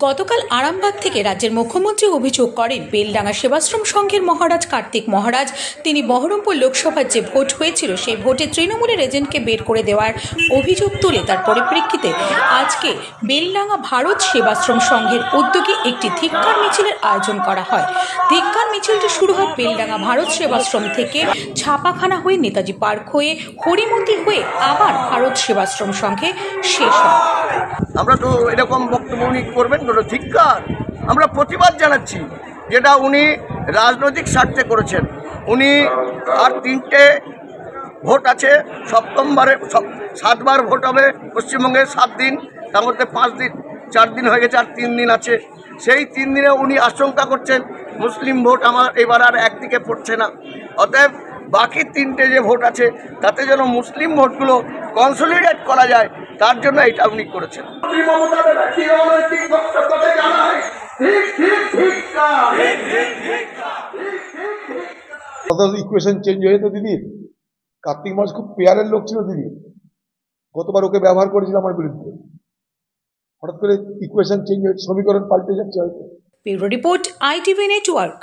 গতকাল আরামবাগ থেকে রাজ্যের মুখ্যমন্ত্রী অভিযোগ করেন বেলডাঙ্গা সেবাশ্রম সংঘের মহারাজ কার্তিক মহারাজ তিনি বহরমপুর লোকসভার যে ভোট হয়েছিল সেই ভোটে তৃণমূলের এজেন্টকে বের করে দেওয়ার অভিযোগ তুলে তার পরিপ্রেক্ষিতে আজকে বেলডাঙ্গা ভারত সেবাশ্রম সংঘের উদ্যোগে একটি ধিক্কার মিছিলের আয়োজন করা হয়। ধিক্কার মিছিলটি শুরু হয় বেলডাঙ্গা ভারত সেবাশ্রম থেকে ছাপাখানা হয়ে নেতাজি পার্ক হয়ে হরিমতি হয়ে আবার ভারত সেবাশ্রম সংঘে শেষ হয়। আমরা তো এরকম বক্তব্য উনি করবেন কোনো ধিক্কার, আমরা প্রতিবাদ জানাচ্ছি। যেটা উনি রাজনৈতিক স্বার্থে করেছেন। উনি আর 3টে ভোট আছে, সপ্তমবারে 7বার ভোট হবে পশ্চিমবঙ্গে, 7 দিন, তার মধ্যে 5 দিন 4 দিন হয়ে গেছে, আর 3 দিন আছে। সেই 3 দিনে উনি আশঙ্কা করছেন মুসলিম ভোট আমার এবার আর একদিকে পড়ছে না, অতএব বাকি 3টে যে ভোট আছে তাতে যেন মুসলিম ভোটগুলো কনসলিডেট করা যায়, তার জন্য এটা উনি করেছেন। ইকুয়েশন চেঞ্জ হয়ে তো দিদি, কার্তিক মাস খুব পেয়ারের লোক ছিল দিদি, গতবার ওকে ব্যবহার করেছিল আমার বিরুদ্ধে, হঠাৎ করে ইকুয়েশন চেঞ্জ হয়ে সমীকরণ পাল্টে যাচ্ছে হয়তো। Bureau report, ITV network.